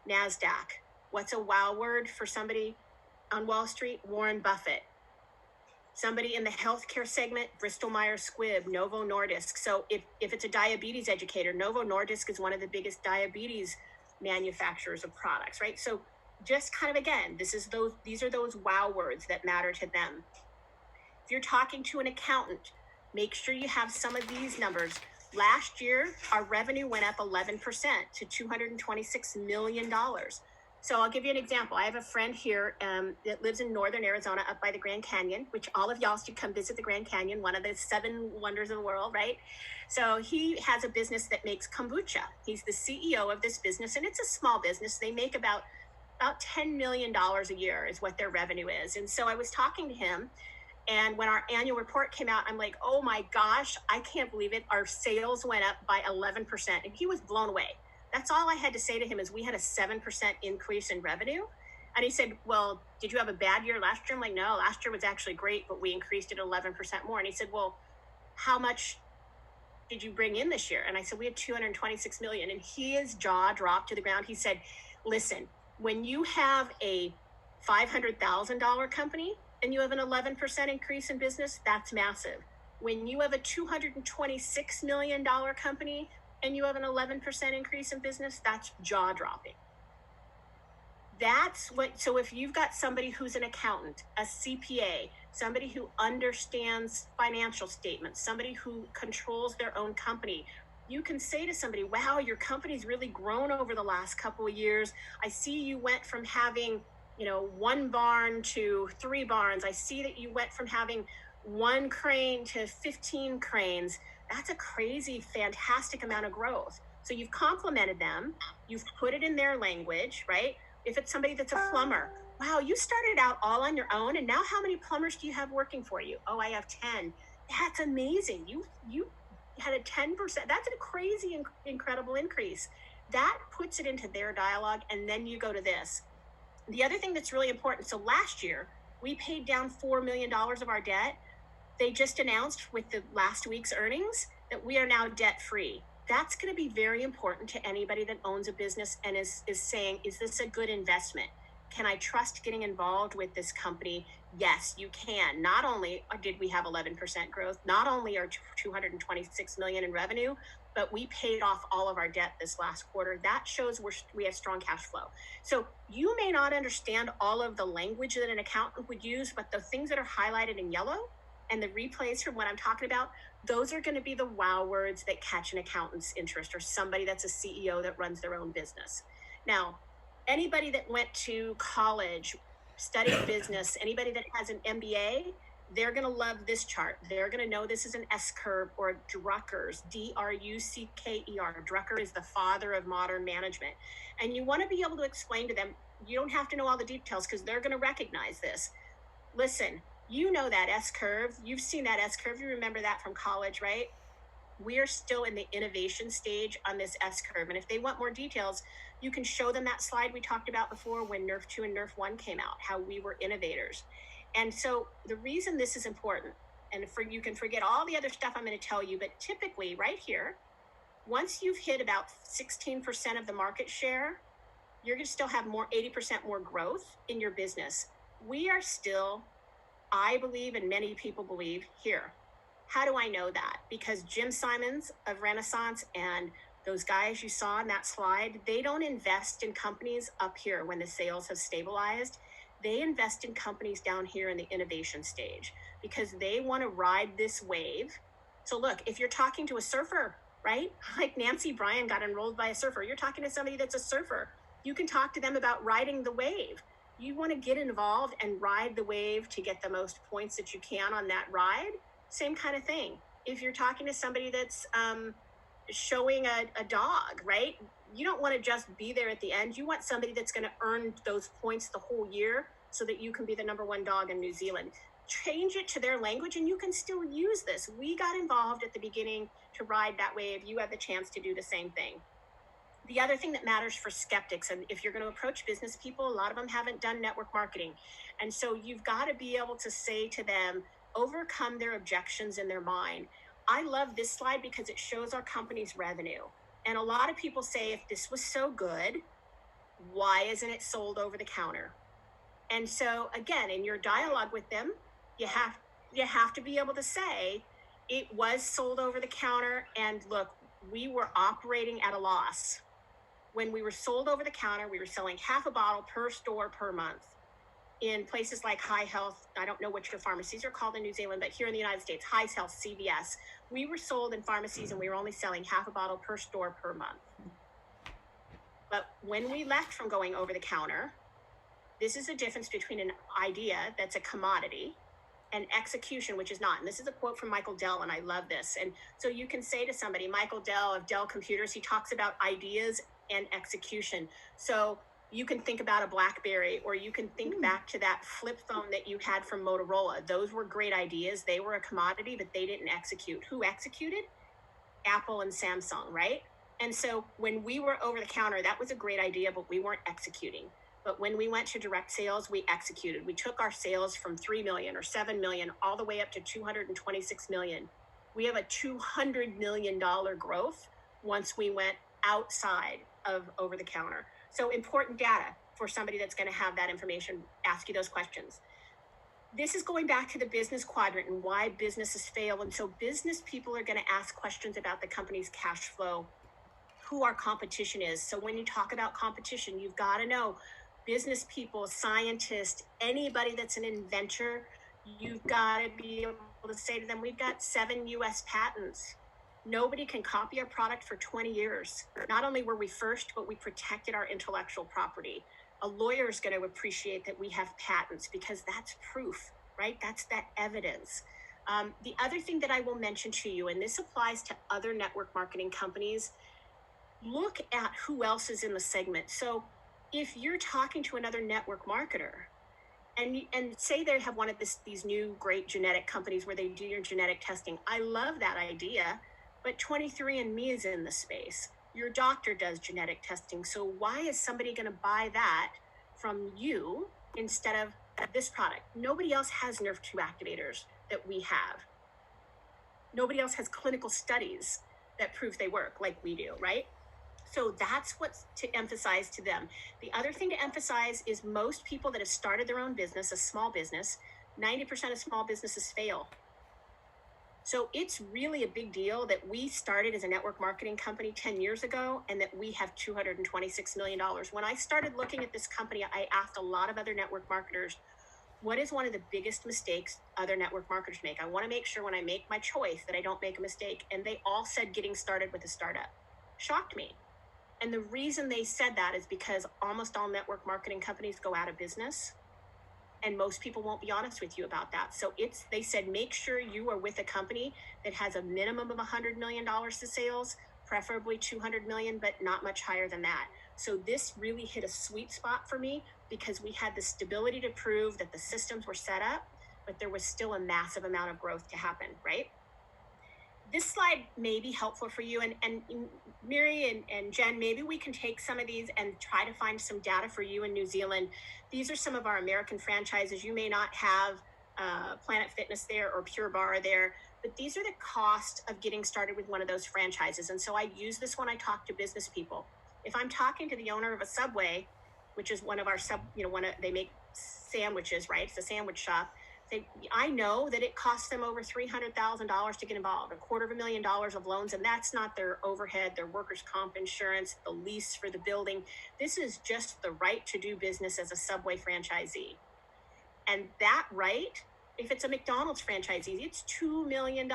B: NASDAQ. What's a wow word for somebody on Wall Street? Warren Buffett. Somebody in the healthcare segment, Bristol Myers Squibb, Novo Nordisk. So if it's a diabetes educator, Novo Nordisk is one of the biggest diabetes manufacturers of products, right? So just kind of, again, these are those wow words that matter to them. If you're talking to an accountant, make sure you have some of these numbers. Last year, our revenue went up 11% to $226 million. So I'll give you an example. I have a friend here that lives in northern Arizona up by the Grand Canyon, which all of y'all should come visit the Grand Canyon, one of the 7 wonders of the world, right? So he has a business that makes kombucha. He's the CEO of this business, and it's a small business. They make about $10 million a year is what their revenue is. And so I was talking to him, and when our annual report came out, I'm like, oh my gosh, I can't believe it. Our sales went up by 11%. And he was blown away. That's all I had to say to him is we had a 7% increase in revenue. And he said, well, did you have a bad year last year? I'm like, no, last year was actually great, but we increased it 11% more. And he said, well, how much did you bring in this year? And I said, we had 226 million. And his jaw dropped to the ground. He said, listen, when you have a $500,000 company and you have an 11% increase in business, that's massive. When you have a $226 million company and you have an 11% increase in business, that's jaw-dropping. So if you've got somebody who's an accountant, a CPA, somebody who understands financial statements, somebody who controls their own company, you can say to somebody, wow, your company's really grown over the last couple of years. I see you went from having, 1 barn to 3 barns. I see that you went from having 1 crane to 15 cranes. That's a crazy, fantastic amount of growth. So you've complimented them. You've put it in their language, right? If it's somebody that's a plumber, wow, you started out all on your own, and now how many plumbers do you have working for you? Oh, I have 10. That's amazing. You had a 10%. That's a crazy, incredible increase. That puts it into their dialogue, and then you go to this. The other thing that's really important, so last year, we paid down $4 million of our debt. They just announced with the last week's earnings that we are now debt-free. That's going to be very important to anybody that owns a business and is saying, is this a good investment? Can I trust getting involved with this company? Yes, you can. Not only did we have 11% growth, not only are 226 million in revenue, but we paid off all of our debt this last quarter. That shows we have strong cash flow. So you may not understand all of the language that an accountant would use, but the things that are highlighted in yellow and the replays from what I'm talking about, those are going to be the wow words that catch an accountant's interest or somebody that's a CEO that runs their own business. Now, anybody that went to college, studied business, anybody that has an MBA, They're going to love this chart. They're going to know this is an S-curve or Drucker's, D-R-U-C-K-E-R. Drucker is the father of modern management. And you want to be able to explain to them, you don't have to know all the details because they're going to recognize this. Listen, you know that S-curve. You've seen that S-curve. You remember that from college, right? We're still in the innovation stage on this S-curve. And if they want more details, you can show them that slide we talked about before when Nerf 2 and Nerf 1 came out, how we were innovators. And so the reason this is important, and you can forget all the other stuff I'm going to tell you, but typically right here, once you've hit about 16% of the market share, you're going to still have 80% more growth in your business. We are still, I believe, and many people believe, here. How do I know that? Because Jim Simons of Renaissance and those guys you saw in that slide, they don't invest in companies up here when the sales have stabilized. They invest in companies down here in the innovation stage because they want to ride this wave. So look, if you're talking to a surfer, right? Like Nancy Bryan got enrolled by a surfer. You're talking to somebody that's a surfer. You can talk to them about riding the wave. You want to get involved and ride the wave to get the most points that you can on that ride. Same kind of thing. If you're talking to somebody that's showing a dog, right? You don't want to just be there at the end. You want somebody that's going to earn those points the whole year so that you can be the #1 dog in New Zealand. Change it to their language and you can still use this. We got involved at the beginning to ride that wave. You have the chance to do the same thing. The other thing that matters for skeptics, and if you're going to approach business people, a lot of them haven't done network marketing. And so you've got to be able to say to them, overcome their objections in their mind. I love this slide because it shows our company's revenue. And a lot of people say, if this was so good, why isn't it sold over the counter? And so again, in your dialogue with them, you have to be able to say, it was sold over the counter, and look, we were operating at a loss. When we were sold over the counter, we were selling half a bottle per store per month. In places like High Health, I don't know what your pharmacies are called in New Zealand, but here in the United States, High Health, CVS, we were sold in pharmacies and we were only selling half a bottle per store per month. But when we left from going over the counter, this is a difference between an idea that's a commodity and execution, which is not. And this is a quote from Michael Dell, and I love this. And so you can say to somebody, Michael Dell of Dell Computers, he talks about ideas and execution. So you can think about a BlackBerry, or you can think back to that flip phone that you had from Motorola. Those were great ideas. They were a commodity, but they didn't execute. Who executed? Apple and Samsung, right? And so when we were over the counter, that was a great idea, but we weren't executing. But when we went to direct sales, we executed. We took our sales from 3 million or 7 million all the way up to 226 million. We have a $200 million growth once we went outside of over the counter. So important data for somebody that's going to have that information, ask you those questions. This is going back to the business quadrant and why businesses fail. And so business people are going to ask questions about the company's cash flow, who our competition is. So when you talk about competition, you've got to know business people, scientists, anybody that's an inventor, you've got to be able to say to them, we've got 7 US patents. Nobody can copy our product for 20 years. Not only were we first, but we protected our intellectual property. A lawyer is going to appreciate that we have patents because that's proof, right? That's that evidence. The other thing that I will mention to you, and this applies to other network marketing companies, look at who else is in the segment. So if you're talking to another network marketer and say they have one of these new great genetic companies where they do your genetic testing, I love that idea, but 23andMe is in the space. Your doctor does genetic testing. So why is somebody going to buy that from you instead of this product? Nobody else has Nerf2 activators that we have. Nobody else has clinical studies that prove they work like we do, right? So that's what's to emphasize to them. The other thing to emphasize is most people that have started their own business, a small business, 90% of small businesses fail. So it's really a big deal that we started as a network marketing company 10 years ago and that we have $226 million. When I started looking at this company, I asked a lot of other network marketers, what is one of the biggest mistakes other network marketers make? I want to make sure when I make my choice that I don't make a mistake. And they all said getting started with a startup. Shocked me. And the reason they said that is because almost all network marketing companies go out of business. And most people won't be honest with you about that. So they said, make sure you are with a company that has a minimum of $100 million to sales, preferably 200 million, but not much higher than that. So this really hit a sweet spot for me because we had the stability to prove that the systems were set up, but there was still a massive amount of growth to happen, right? This slide may be helpful for you, and Miri and Jen, maybe we can take some of these and try to find some data for you in New Zealand. These are some of our American franchises. You may not have Planet Fitness there or Pure Barre there, but these are the cost of getting started with one of those franchises. And so I use this when I talk to business people. If I'm talking to the owner of a Subway, which is one of our they make sandwiches, right? It's a sandwich shop. I know that it costs them over $300,000 to get involved, $250,000 of loans, and that's not their overhead, their workers' comp insurance, the lease for the building. This is just the right to do business as a Subway franchisee. And that right, if it's a McDonald's franchisee, it's $2 million.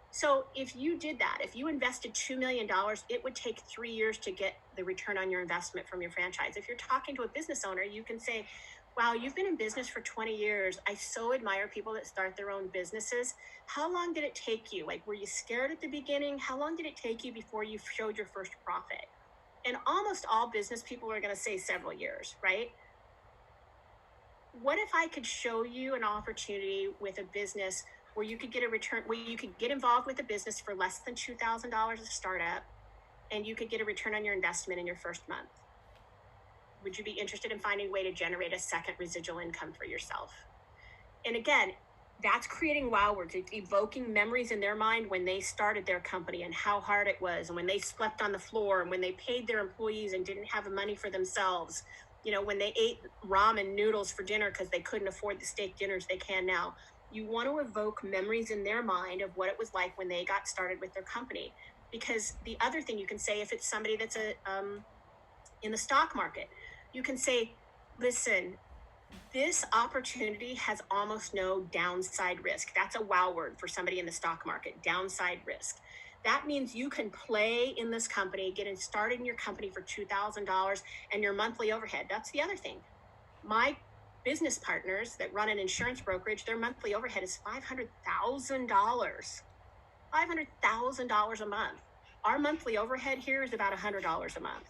B: So if you did that, if you invested $2 million, it would take 3 years to get the return on your investment from your franchise. If you're talking to a business owner, you can say, wow, you've been in business for 20 years. I so admire people that start their own businesses. How long did it take you? Like, were you scared at the beginning? How long did it take you before you showed your first profit? And almost all business people are going to say several years, right? What if I could show you an opportunity with a business where you could get a return, where you could get involved with a business for less than $2,000 a startup, and you could get a return on your investment in your first month? Would you be interested in finding a way to generate a second residual income for yourself? And again, that's creating wow words. It's evoking memories in their mind when they started their company and how hard it was, and when they slept on the floor, and when they paid their employees and didn't have money for themselves. When they ate ramen noodles for dinner because they couldn't afford the steak dinners they can now. You want to evoke memories in their mind of what it was like when they got started with their company. Because the other thing you can say, if it's somebody that's in the stock market, you can say, listen, this opportunity has almost no downside risk. That's a wow word for somebody in the stock market, downside risk. That means you can play in this company, getting started in your company for $2,000 and your monthly overhead. That's the other thing. My business partners that run an insurance brokerage, their monthly overhead is $500,000. $500,000 a month. Our monthly overhead here is about $100 a month,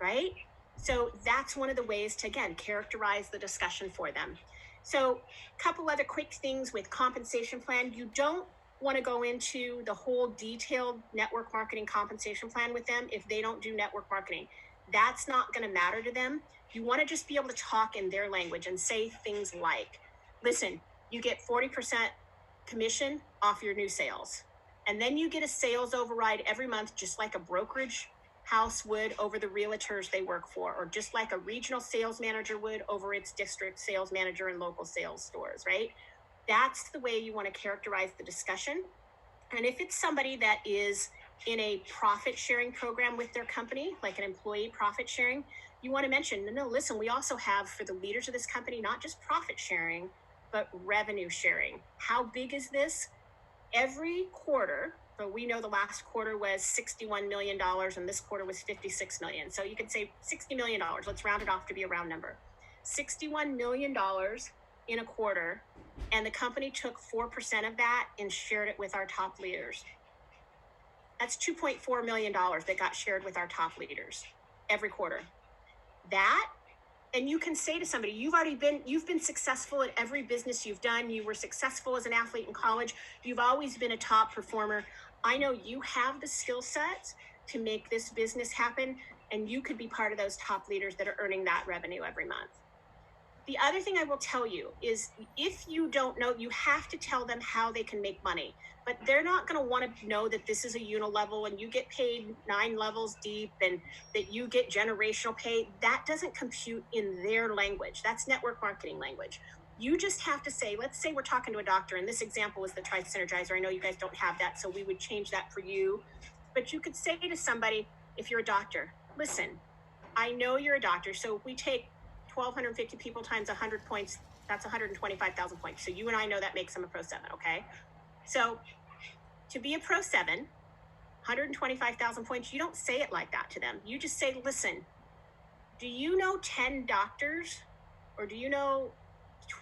B: right? So that's one of the ways to, again, characterize the discussion for them. So a couple other quick things with compensation plan. You don't want to go into the whole detailed network marketing compensation plan with them if they don't do network marketing. That's not going to matter to them. You want to just be able to talk in their language and say things like, listen, you get 40% commission off your new sales. And then you get a sales override every month, just like a brokerage house would over the realtors they work for, or just like a regional sales manager would over its district sales manager and local sales stores, right? That's the way you want to characterize the discussion. And if it's somebody that is in a profit sharing program with their company, like an employee profit sharing, you want to mention, no, listen, we also have for the leaders of this company, not just profit sharing, but revenue sharing. How big is this? Every quarter, but we know the last quarter was $61 million and this quarter was $56 million. So you could say $60 million. Let's round it off to be a round number. $61 million in a quarter, and the company took 4% of that and shared it with our top leaders. That's $2.4 million that got shared with our top leaders every quarter. That, and you can say to somebody, you've been successful at every business you've done. You were successful as an athlete in college. You've always been a top performer. I know you have the skill sets to make this business happen, and you could be part of those top leaders that are earning that revenue every month. The other thing I will tell you is if you don't know, you have to tell them how they can make money, but they're not going to want to know that this is a unilevel and you get paid 9 levels deep and that you get generational pay. That doesn't compute in their language. That's network marketing language. You just have to say, let's say we're talking to a doctor, and this example was the Tri-Synergizer. I know you guys don't have that, so we would change that for you. But you could say to somebody, if you're a doctor, listen, I know you're a doctor, so if we take 1,250 people times 100 points, that's 125,000 points. So you and I know that makes them a Pro 7, okay? So to be a Pro 7, 125,000 points, you don't say it like that to them. You just say, listen, do you know 10 doctors or do you know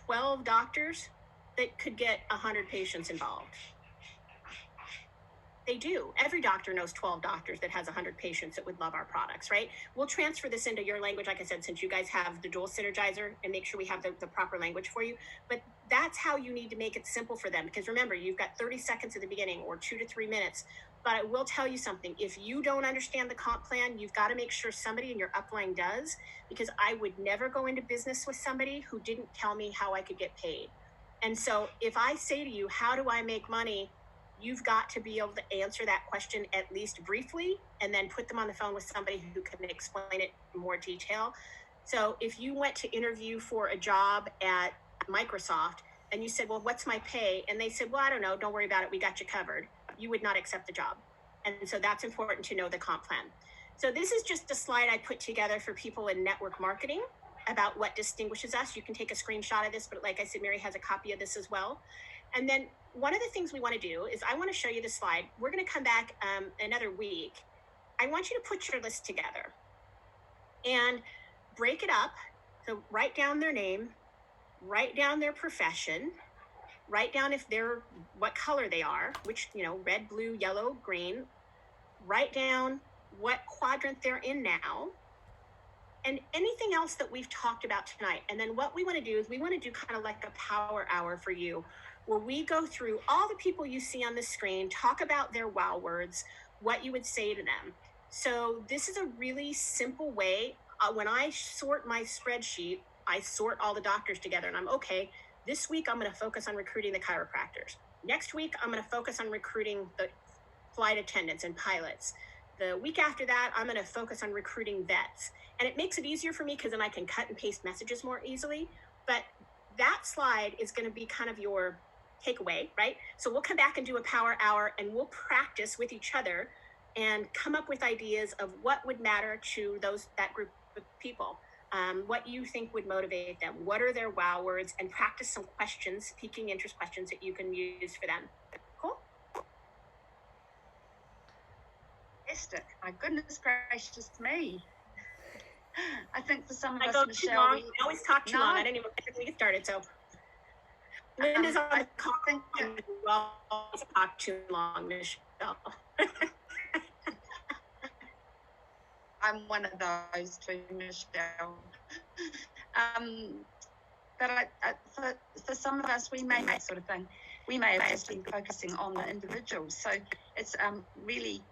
B: 12 doctors that could get 100 patients involved? They do. Every doctor knows 12 doctors that has 100 patients that would love our products, right? We'll transfer this into your language, like I said, since you guys have the dual synergizer, and make sure we have the proper language for you. But that's how you need to make it simple for them. Because remember, you've got 30 seconds at the beginning or 2 to 3 minutes. But I will tell you something. If you don't understand the comp plan, you've got to make sure somebody in your upline does, because I would never go into business with somebody who didn't tell me how I could get paid. And so if I say to you, how do I make money? You've got to be able to answer that question at least briefly, and then put them on the phone with somebody who can explain it in more detail. So if you went to interview for a job at Microsoft and you said, well, what's my pay? And they said, well, I don't know, don't worry about it, we got you covered. You would not accept the job. And so that's important to know the comp plan. So this is just a slide I put together for people in network marketing about what distinguishes us. You can take a screenshot of this, but like I said, Mary has a copy of this as well. And then one of the things we want to do is I want to show you this slide. We're going to come back another week. I want you to put your list together and break it up. So write down their name, write down their profession, write down if they're, what color they are, which, you know, red, blue, yellow, green. Write down what quadrant they're in now, and anything else that we've talked about tonight. And then what we want to do is we want to do kind of like a power hour for you, where we go through all the people you see on the screen, talk about their wow words, what you would say to them. So this is a really simple way. When I sort my spreadsheet, I sort all the doctors together, and I'm okay. This week, I'm going to focus on recruiting the chiropractors. Next week, I'm going to focus on recruiting the flight attendants and pilots. The week after that, I'm going to focus on recruiting vets. And it makes it easier for me because then I can cut and paste messages more easily. But that slide is going to be kind of your takeaway, right? So we'll come back and do a power hour, and we'll practice with each other and come up with ideas of what would matter to that group of people. What you think would motivate them, what are their wow words, and practice some questions, piquing interest questions that you can use for them. Cool?
A: Fantastic. My goodness gracious me. I think for some of
B: I
A: us,
B: go
A: Michelle,
B: too long. I always talk too long. I didn't even get started, so. Linda's on the call. Well, talk too long, Michelle.
A: I'm one of those too, Michelle. But for some of us, we may that sort of thing. We may have just been focusing on the individuals. So it's really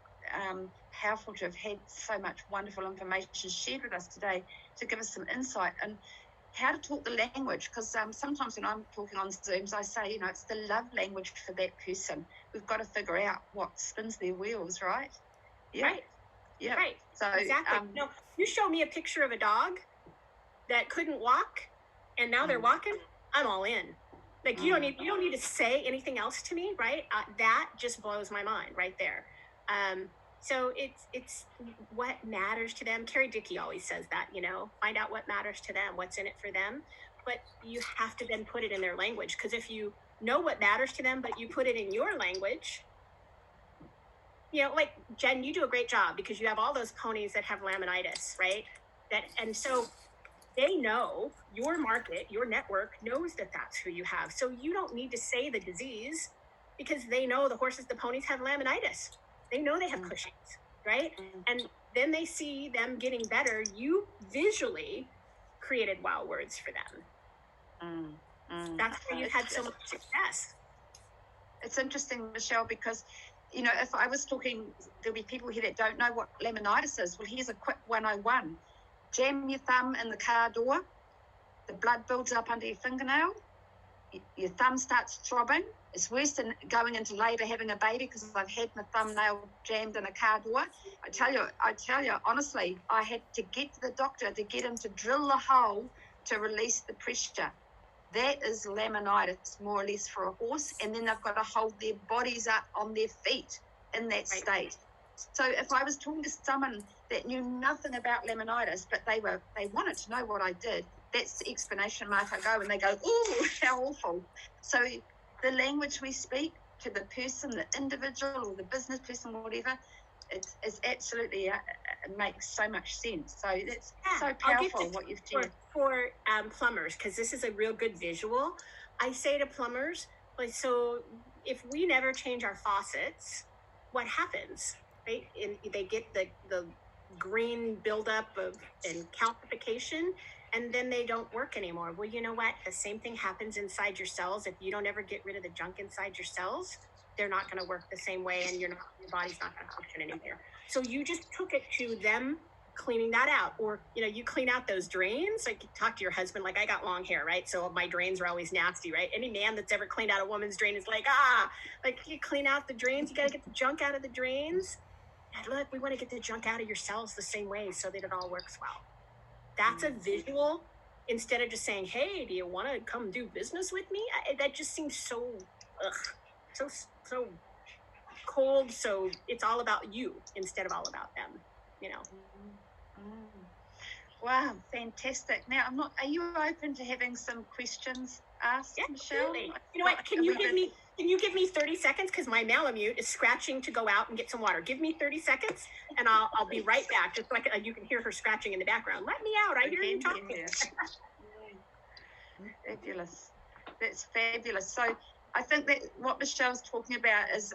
A: powerful to have had so much wonderful information shared with us today to give us some insight and how to talk the language. Because sometimes when I'm talking on Zooms, I say, you know, it's the love language for that person. We've got to figure out what spins their wheels, right? Yeah.
B: Right.
A: Yeah.
B: Right.
A: So
B: exactly. No, you show me a picture of a dog that couldn't walk, and now they're walking. I'm all in. Like you don't need to say anything else to me, right? That just blows my mind right there. So it's what matters to them. Carrie Dickey always says that, you know, find out what matters to them, what's in it for them. But you have to then put it in their language, because if you know what matters to them, but you put it in your language, you know, like Jen, you do a great job because you have all those ponies that have laminitis, right? And so they know your market, your network knows that that's who you have. So you don't need to say the disease, because they know the horses, the ponies have laminitis. They know they have Cushing's, right? And then they see them getting better. You visually created wow words for them. That's why you've had so much success.
A: It's interesting, Michelle, because, you know, if I was talking, there'll be people here that don't know what laminitis is. Well, here's a quick 101. Jam your thumb in the car door. The blood builds up under your fingernail. Your thumb starts throbbing. It's worse than going into labour having a baby, because I've had my thumbnail jammed in a car door. I tell you, honestly, I had to get to the doctor to get him to drill the hole to release the pressure. That is laminitis, more or less, for a horse, and then they've got to hold their bodies up on their feet in that state. So if I was talking to someone that knew nothing about laminitis, but they wanted to know what I did, that's the explanation mark I go, and they go, "Ooh, how awful." So the language we speak to the person, the individual or the business person or whatever, it's absolutely it makes so much sense. So that's so
B: I'll give
A: powerful
B: this
A: what you've done
B: for plumbers, because this is a real good visual. I say to plumbers, like, so if we never change our faucets, what happens? Right? And they get the green buildup of and calcification, and then they don't work anymore. Well, you know what? The same thing happens inside your cells. If you don't ever get rid of the junk inside your cells, they're not going to work the same way, and your body's not going to function anymore. So you just took it to them cleaning that out. Or, you know, you clean out those drains. Like, you talk to your husband, like, I got long hair, right? So my drains are always nasty, right? Any man that's ever cleaned out a woman's drain is like, like, you clean out the drains, you got to get the junk out of the drains. And look, we want to get the junk out of your cells the same way so that it all works well. That's a visual, instead of just saying, hey, do you want to come do business with me? That just seems so so cold. So it's all about you instead of all about them, you know.
A: Wow, fantastic. Now, are you open to having some questions asked,
B: Yeah,
A: Michelle?
B: absolutely. You know what, can you give me 30 seconds, because my Malamute is scratching to go out and get some water. Give me 30 seconds and I'll be right back, just so you can hear her scratching in the background. Let me out, I hear you talking.
A: Fabulous. That's fabulous. So I think that what Michelle's talking about is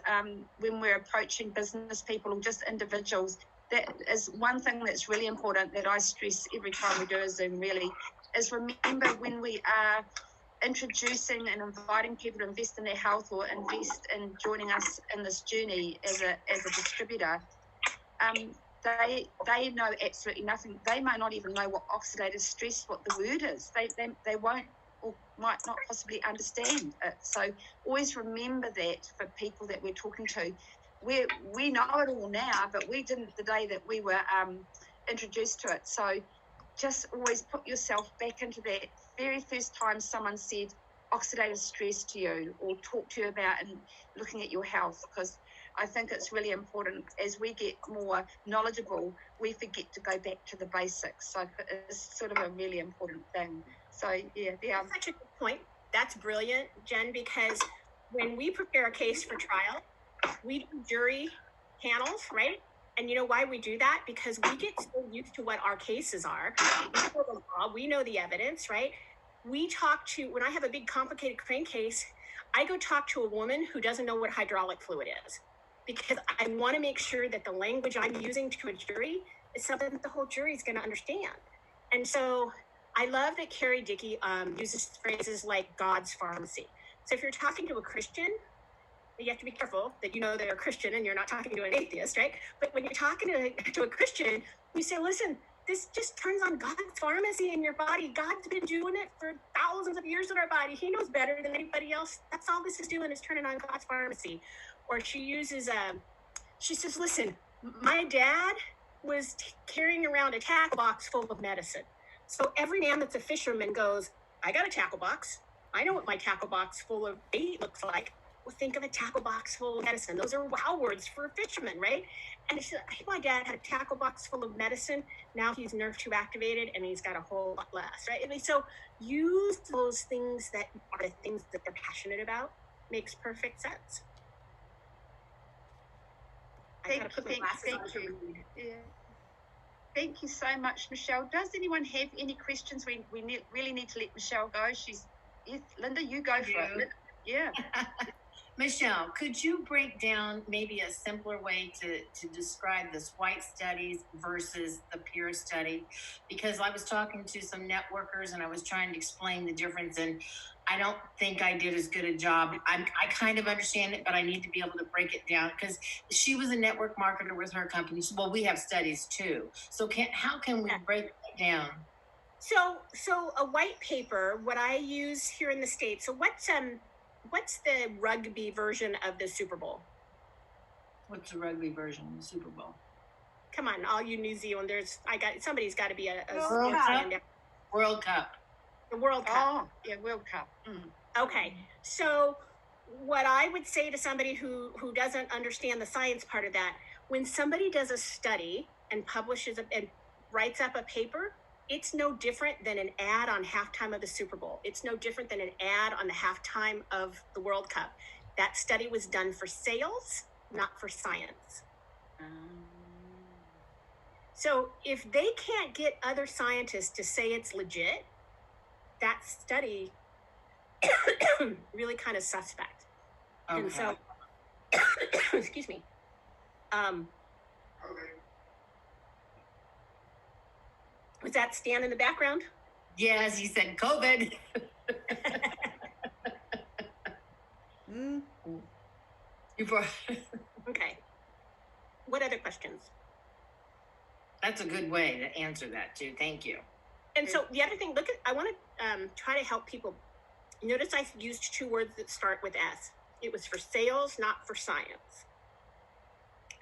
A: when we're approaching business people or just individuals, that is one thing that's really important that I stress every time we do a Zoom, really, is remember when we are introducing and inviting people to invest in their health or invest in joining us in this journey as a distributor, they know absolutely nothing. They might not even know what oxidative stress, what the word is. They won't or might not possibly understand it. So always remember that for people that we're talking to. We know it all now, but we didn't the day that we were introduced to it. So just always put yourself back into that very first time someone said oxidative stress to you or talk to you about and looking at your health, because I think it's really important as we get more knowledgeable, we forget to go back to the basics. So it's sort of a really important thing. So yeah.
B: That's such a good point. That's brilliant, Jen, because when we prepare a case for trial, we do jury panels, right? And you know why we do that? Because we get so used to what our cases are. We know the law, we know the evidence, right? We talk to, when I have a big complicated crane case, I go talk to a woman who doesn't know what hydraulic fluid is, because I want to make sure that the language I'm using to a jury is something that the whole jury is going to understand. And so I love that Carrie Dickey uses phrases like God's pharmacy. So if you're talking to a Christian, you have to be careful that you know they're a Christian and you're not talking to an atheist, right? But when you're talking to a Christian, you say, listen, this just turns on God's pharmacy in your body. God's been doing it for thousands of years in our body. He knows better than anybody else. That's all this is doing, is turning on God's pharmacy. Or she uses, she says, listen, my dad was carrying around a tackle box full of medicine. So every man that's a fisherman goes, I got a tackle box. I know what my tackle box full of bait looks like. Well, think of a tackle box full of medicine. Those are wow words for a fisherman, right? And she said, my dad had a tackle box full of medicine. Now he's nerve tube activated and he's got a whole lot less, right? And so use those things that are the things that they're passionate about. Makes perfect sense.
A: Thank you. Yeah. Thank you so much, Michelle. Does anyone have any questions? We really need to let Michelle go. Linda, you go for it. Yeah.
C: Michelle, could you break down maybe a simpler way to describe this white studies versus the peer study? Because I was talking to some networkers and I was trying to explain the difference, and I don't think I did as good a job. I kind of understand it, but I need to be able to break it down, because she was a network marketer with her company. Well, we have studies too. So how can we break it down?
B: So a white paper, what I use here in the States. So what's the rugby version of the Super Bowl?
C: What's the rugby version of the Super Bowl?
B: Come on, all you New Zealanders, somebody's got to be a
C: World Cup. World Cup.
B: The World Cup.
A: Oh, yeah, World Cup.
B: Okay, so what I would say to somebody who doesn't understand the science part of that, when somebody does a study and publishes and writes up a paper, it's no different than an ad on halftime of the Super Bowl. It's no different than an ad on the halftime of the World Cup. That study was done for sales, not for science. So if they can't get other scientists to say it's legit, that study really kind of suspect.
C: Okay.
B: And so, excuse me. Was that Stan in the background?
C: Yes, he said COVID.
B: Okay. What other questions?
C: That's a good way to answer that too. Thank you.
B: And so the other thing, I want to try to help people. Notice I used two words that start with S. It was for sales, not for science.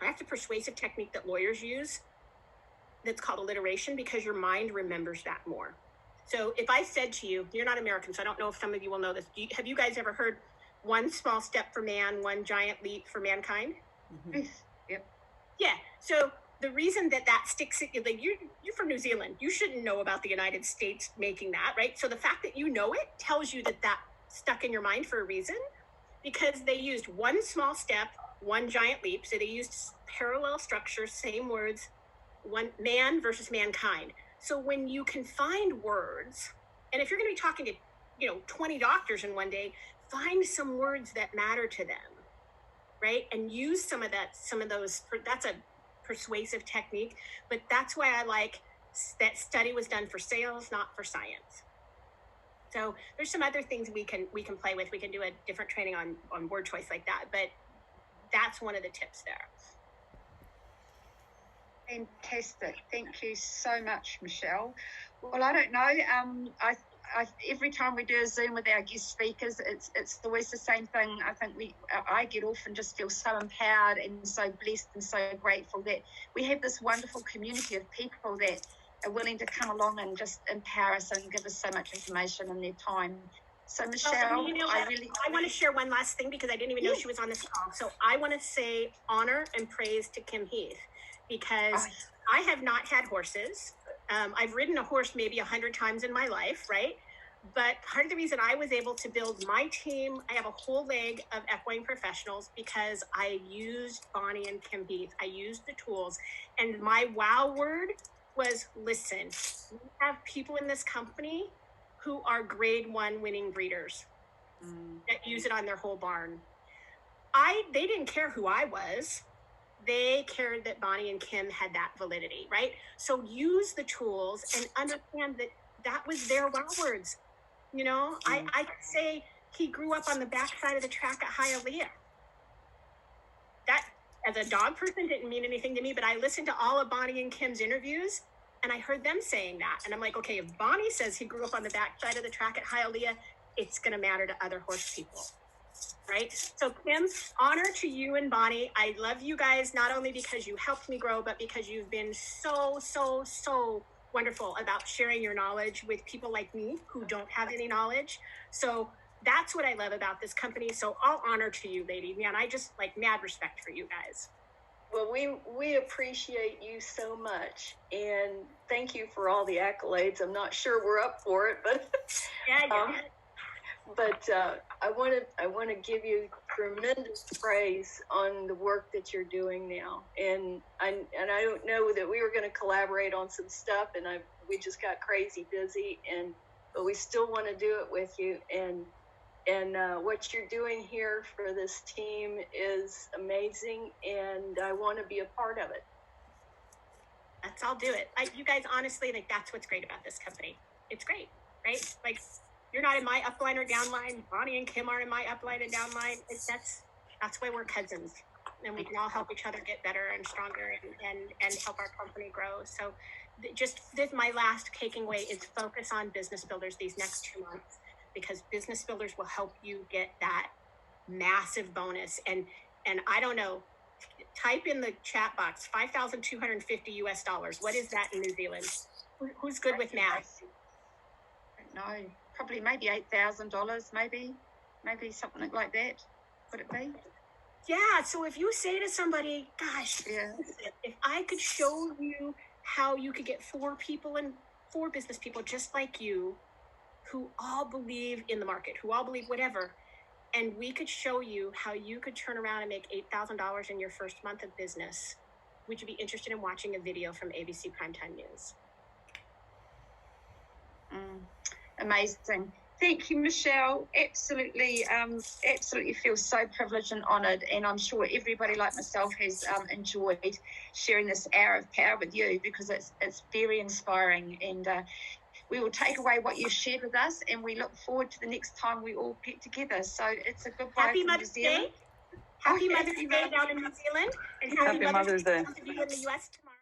B: That's a persuasive technique that lawyers use that's called alliteration, because your mind remembers that more. So if I said to you, you're not American, so I don't know if some of you will know this. Have you guys ever heard one small step for man, one giant leap for mankind?
A: Mm-hmm. Yep.
B: Yeah. So the reason that sticks, like you're from New Zealand, you shouldn't know about the United States making that, right? So the fact that you know it tells you that stuck in your mind for a reason, because they used one small step, one giant leap. So they used parallel structures, same words, one man versus mankind. So when you can find words, and if you're going to be talking to 20 doctors in one day, find some words that matter to them, right? And use some of those. That's a persuasive technique, but that's why I like that study was done for sales, not for science. So there's some other things we can play with. We can do a different training on word choice like that, but that's one of the tips there.
A: Fantastic. Thank you so much, Michelle. Well, I don't know. I every time we do a Zoom with our guest speakers, it's always the same thing. I think I get off and just feel so empowered and so blessed and so grateful that we have this wonderful community of people that are willing to come along and just empower us and give us so much information in their time. So Michelle,
B: I want to share one last thing, because I didn't even know she was on this call. So I want to say honor and praise to Kim Heath, because I have not had horses. I've ridden a horse maybe 100 times in my life, right? But part of the reason I was able to build my team, I have a whole leg of equine professionals, because I used Bonnie and Kim Heath. I used the tools, and my wow word was, listen, we have people in this company who are grade 1 winning breeders that use it on their whole barn. They didn't care who I was. They cared that Bonnie and Kim had that validity, right? So use the tools and understand that was their wow words. I could say he grew up on the backside of the track at Hialeah. That, as a dog person, didn't mean anything to me, but I listened to all of Bonnie and Kim's interviews, and I heard them saying that. And I'm like, okay, if Bonnie says he grew up on the backside of the track at Hialeah, it's going to matter to other horse people, right? So Kim, honor to you and Bonnie. I love you guys, not only because you helped me grow, but because you've been so, so, so wonderful about sharing your knowledge with people like me who don't have any knowledge. So that's what I love about this company. So all honor to you, lady. Man, I just mad respect for you guys.
D: Well, we appreciate you so much, and thank you for all the accolades. I'm not sure we're up for it, but I want to give you tremendous praise on the work that you're doing now. And I don't know that we were going to collaborate on some stuff, and we just got crazy busy, but we still want to do it with you. And what you're doing here for this team is amazing, and I want to be a part of it.
B: I'll do it. You guys, honestly, that's what's great about this company. It's great, right? You're not in my upline or downline. Bonnie and Kim are in my upline and downline. That's why we're cousins, and we can all help each other get better and stronger and help our company grow. So my last taking away is focus on business builders these next 2 months, because business builders will help you get that massive bonus. And I don't know, type in the chat box, $5,250 US. What is that in New Zealand? Who's good with math?
A: No, probably maybe $8,000, maybe something like that. Would it be?
B: Yeah. So if you say to somebody, gosh, if I could show you how you could get 4 business people just like you, who all believe in the market, who all believe whatever, and we could show you how you could turn around and make $8,000 in your first month of business, would you be interested in watching a video from ABC Primetime News?
A: Amazing. Thank you, Michelle. Absolutely, absolutely feel so privileged and honoured, and I'm sure everybody like myself has enjoyed sharing this hour of power with you, because it's very inspiring, and we will take away what you've shared with us, and we look forward to the next time we all get together. So it's a goodbye
B: Happy
A: from
B: Mother's
A: New Zealand.
B: Day. Happy Mother's Day down in New Zealand, and happy Mother's Day to those of you in the US tomorrow.